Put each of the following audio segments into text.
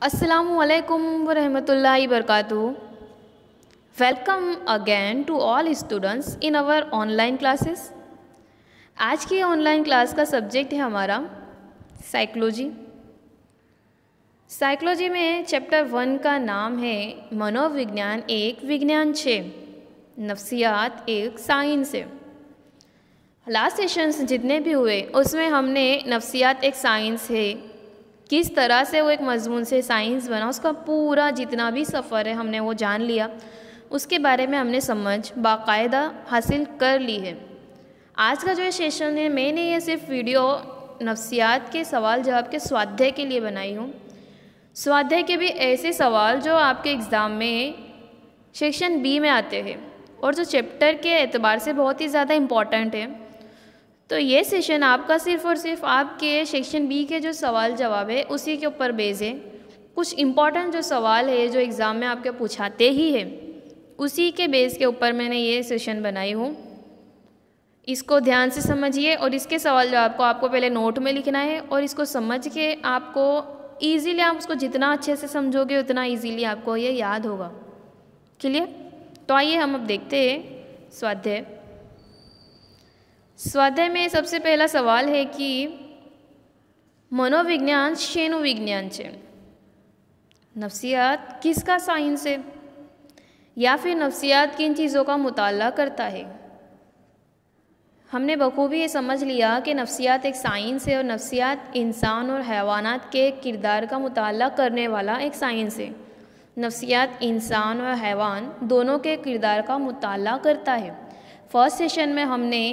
अस्सलामुअलैकुम वरहमतुल्लाहि वबरकातुहू। Welcome again to all students in our online classes. आज की ऑनलाइन क्लास का सब्जेक्ट है हमारा साइकोलॉजी। साइकोलॉजी में चैप्टर 1 का नाम है मनोविज्ञान एक विज्ञान छे, नफ्सियात एक साइंस है। लास्ट सेशंस जितने भी हुए उसमें हमने नफ्सियात एक साइंस है, किस तरह से वो एक मजमून से साइंस बना, उसका पूरा जितना भी सफ़र है हमने वो जान लिया, उसके बारे में हमने समझ बाकायदा हासिल कर ली है। आज का जो सेशन है मैंने ये सिर्फ वीडियो नफ्सियात के सवाल जवाब के स्वाध्याय के लिए बनाई हूँ। स्वाध्याय के भी ऐसे सवाल जो आपके एग्ज़ाम में सेक्शन बी में आते हैं और जो चैप्टर के एतबार से बहुत ही ज़्यादा इम्पॉर्टेंट है। तो ये सेशन आपका सिर्फ़ और सिर्फ आपके सेक्शन बी के जो सवाल जवाब है उसी के ऊपर बेस है। कुछ इम्पॉर्टेंट जो सवाल है जो एग्ज़ाम में आपके पूछाते ही है उसी के बेस के ऊपर मैंने ये सेशन बनाई हूँ। इसको ध्यान से समझिए और इसके सवाल जवाब को आपको पहले नोट में लिखना है और इसको समझ के आपको ईज़िली, आप उसको जितना अच्छे से समझोगे उतना ईज़िली आपको ये याद होगा। क्लियर? तो आइए हम अब देखते हैं स्वाध्याय। स्वाध्याय में सबसे पहला सवाल है कि मनोविज्ञान शेनु विज्ञान छे, नफ्सियात किसका साइंस है, या फिर नफ्सियात किन चीज़ों का मुताला करता है। हमने बखूबी ये समझ लिया कि नफ्सियात एक साइंस है और नफ्सियात इंसान और हैवानात के किरदार का मुताला करने वाला एक साइंस है। नफ्सियात इंसान और हैवान दोनों के किरदार का मुताला करता है। फर्स्ट सेशन में हमने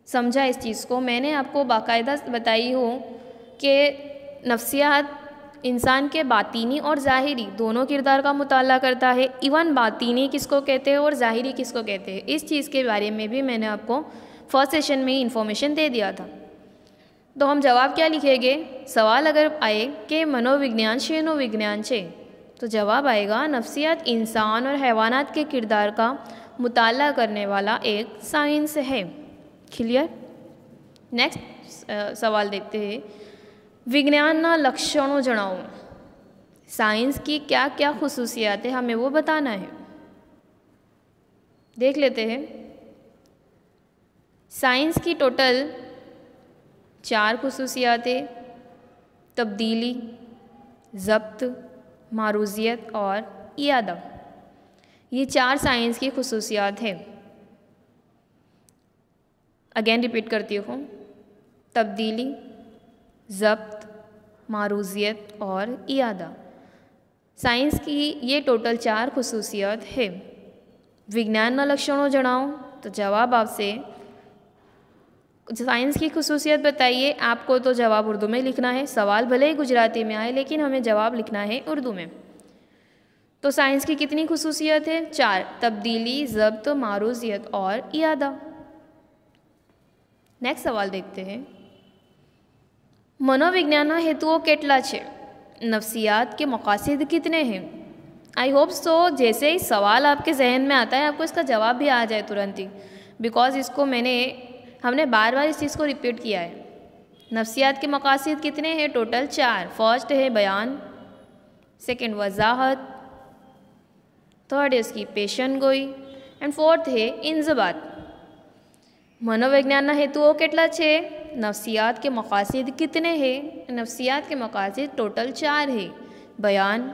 समझा इस चीज़ को, मैंने आपको बाकायदा बताई हूँ कि नफ्सियात इंसान के बातीनी और ज़ाहिरी दोनों किरदार का मुताला करता है। इवन बातीनी किसको कहते हैं और ज़ाहिरी किसको कहते हैं, इस चीज़ के बारे में भी मैंने आपको फर्स्ट सेशन में ही इन्फॉर्मेशन दे दिया था। तो हम जवाब क्या लिखेंगे? सवाल अगर आए कि मनोविज्ञान शेनो विज्ञान छे, तो जवाब आएगा नफ्सियात इंसान और हैवानात के किरदार का मुताला करने वाला एक साइंस है। क्लियर? नेक्स्ट सवाल देखते हैं। विज्ञानना लक्षणों जणाओ। साइंस की क्या क्या खुसूसियात है हमें वो बताना है। देख लेते हैं। साइंस की टोटल 4 खुसूसियात है: तब्दीली, ज़ब्त, मारूजियत और इयादा। ये 4 साइंस की खुसूसियात है। अगेन रिपीट करती हूँ। तब्दीली, ज़ब्त, मारूजियत और इयादा, साइंस की ये टोटल 4 खुसूसियात है। विज्ञान न लक्षणों जणाओ, तो जवाब आपसे साइंस की खुसूसियत बताइए। आपको तो जवाब उर्दू में लिखना है, सवाल भले ही गुजराती में आए लेकिन हमें जवाब लिखना है उर्दू में। तो साइंस की कितनी खुसूसियत है? 4: तब्दीली, ज़ब्त, मारूजियत और इयादा। नेक्स्ट सवाल देखते हैं। मनोविज्ञान हेतुओं केटला छे, नफ्सियात के मकासद कितने हैं? आई होप सो जैसे ही सवाल आपके जहन में आता है आपको इसका जवाब भी आ जाए तुरंत ही, बिकॉज इसको हमने बार बार इस चीज़ को रिपीट किया है। नफ्सियात के मकासद कितने हैं? टोटल 4। फर्स्ट है बयान, सेकंड वजाहत, थर्ड है उसकी पेशन गोई एंड फोर्थ है इंजबात। मनोविज्ञान हेतुओं केटला छे, नफ्सियात के मकासद कितने हैं? नफ्सियात के मकासद टोटल 4 है: बयान,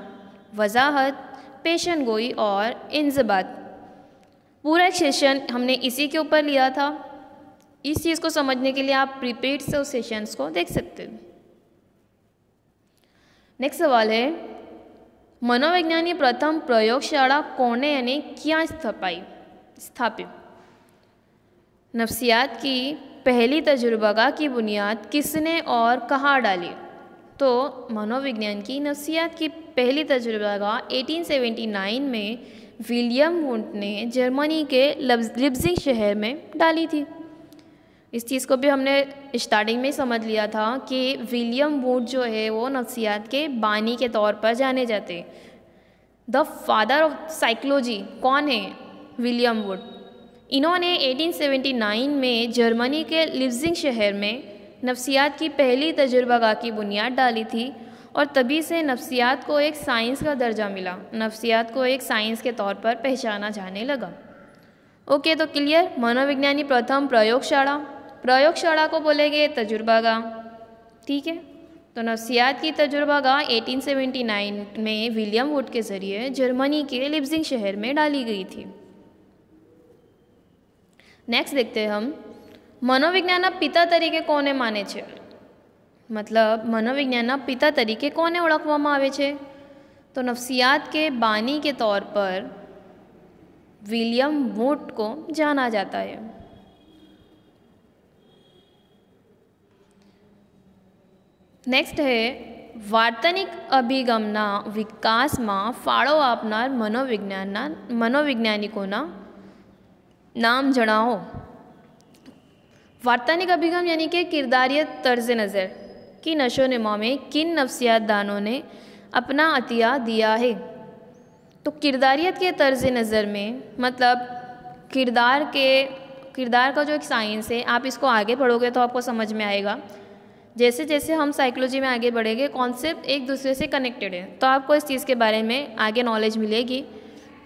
वजाहत, पेशन गोई और इंजबात। पूरा एक सेशन हमने इसी के ऊपर लिया था। इस चीज़ को समझने के लिए आप रिपीट से उस सेशंस को देख सकते हैं। नेक्स्ट सवाल है। मनोविज्ञान प्रथम प्रयोगशाला कोने यानी क्या स्थापित? नफ्सियात की पहली तजुर्बा की बुनियाद किसने और कहाँ डाली? तो मनोविज्ञान की नफ्सियात की पहली तजुर्बा 1879 में विलियम वुंट ने जर्मनी के लिप्जिग शहर में डाली थी। इस चीज़ को भी हमने स्टार्टिंग में समझ लिया था कि विलियम वुंट जो है वो नफ्सियात के बानी के तौर पर जाने जाते। द फादर ऑफ साइकोलॉजी कौन है? William Wundt. इन्होंने 1879 में जर्मनी के लिप्जिग शहर में नफ्सियात की पहली तजुर्बागाह की बुनियाद डाली थी और तभी से नफ्सियात को एक साइंस का दर्जा मिला, नफ्सियात को एक साइंस के तौर पर पहचाना जाने लगा। ओके, तो क्लियर। मनोविज्ञानी प्रथम प्रयोगशाला को बोलेंगे तजुर्बागाह, ठीक है। तो नफ्सियात की तजुर्बागाह 1879 में विलियम वुड के ज़रिए जर्मनी के लिप्जिंग शहर में डाली गई थी। नेक्स्ट देखते हैं हम, मनोविज्ञान पिता तरीके कोने माने छे, मतलब मनोविज्ञान पिता तरीके कोने ओळखवामां आवे छे, तो नफ्सियात के बानी के तौर पर विलियम वुड को जाना जाता है। नेक्स्ट है वार्तनिक अभिगमना विकास में फाळो आपनार मनोविज्ञानिकोना नाम जणावो। वार्तनिक अभिगम यानी कि किरदारियत तर्ज नज़र की नशोनुमा में किन नफ्सियात दानों ने अपना अतिया दिया है। तो किरदारियत के तर्ज नज़र में मतलब किरदार का जो एक साइंस है, आप इसको आगे पढ़ोगे तो आपको समझ में आएगा। जैसे जैसे हम साइकोलॉजी में आगे बढ़ेंगे, कॉन्सेप्ट एक दूसरे से कनेक्टेड है, तो आपको इस चीज़ के बारे में आगे नॉलेज मिलेगी।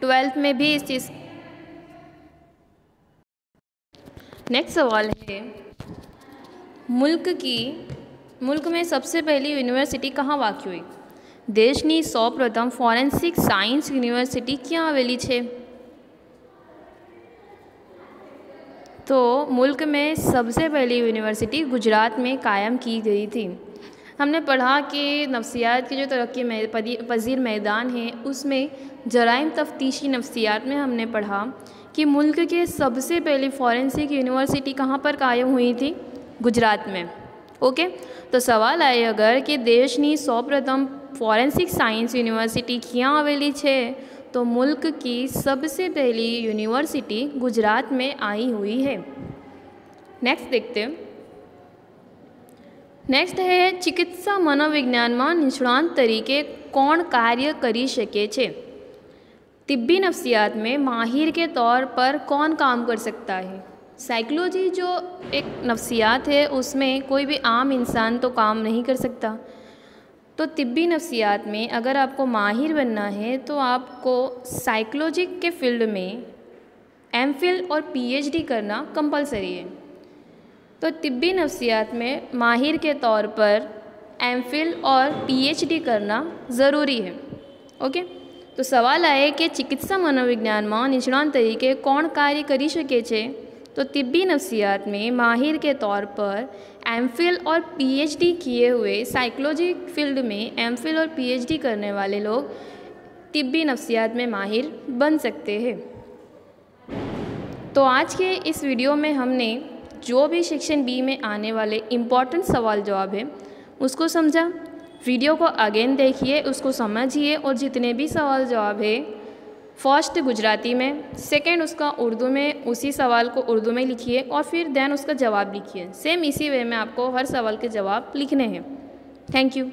12th में भी इस चीज़। नेक्स्ट सवाल है, मुल्क में सबसे पहली यूनिवर्सिटी कहाँ वाक़ हुई। देशनी सौप्रथम फॉरेंसिक साइंस यूनिवर्सिटी क्यां आवेली छे। तो मुल्क में सबसे पहली यूनिवर्सिटी गुजरात में कायम की गई थी। हमने पढ़ा कि नफ्सियात की जो तरक्की पजीर मैदान है उसमें जराइम तफ्तीशी नफ्सियात में हमने पढ़ा कि मुल्क के सबसे पहली फॉरेंसिक यूनिवर्सिटी कहाँ पर कायम हुई थी, गुजरात में। ओके, तो सवाल आए अगर कि देशनी सौप्रथम फॉरेंसिक साइंस यूनिवर्सिटी क्यां आवेली छे, तो मुल्क की सबसे पहली यूनिवर्सिटी गुजरात में आई हुई है। नेक्स्ट देखते हैं। नेक्स्ट है चिकित्सा मनोविज्ञान में निष्णात तरीके कौन कार्य करी शके छे। तिब्बी नफ्सियात में माहिर के तौर पर कौन काम कर सकता है। साइकोलॉजी जो एक नफ्सियात है उसमें कोई भी आम इंसान तो काम नहीं कर सकता, तो तिब्बी नफ्सियात में अगर आपको माहिर बनना है तो आपको साइकोलॉजी के फील्ड में एमफिल और पीएचडी करना कंपलसरी है। तो तिब्बी नफ्सियात में माहिर के तौर पर एमफिल और पीएचडी करना ज़रूरी है। ओके, तो सवाल आए कि चिकित्सा मनोविज्ञान में निष्णात तरीके कौन कार्य करी शके छे। तो तिब्बी नफ्सियात में माहिर के तौर पर एमफिल और पीएचडी किए हुए, साइकोलॉजी फील्ड में एमफिल और पीएचडी करने वाले लोग तिब्बी नफ्सियात में माहिर बन सकते हैं। तो आज के इस वीडियो में हमने जो भी सेक्शन बी में आने वाले इम्पॉर्टेंट सवाल जवाब है उसको समझा। वीडियो को अगेन देखिए, उसको समझिए और जितने भी सवाल जवाब है फर्स्ट गुजराती में, सेकंड उसका उर्दू में, उसी सवाल को उर्दू में लिखिए और फिर देन उसका जवाब लिखिए। सेम इसी वे में आपको हर सवाल के जवाब लिखने हैं। Thank you.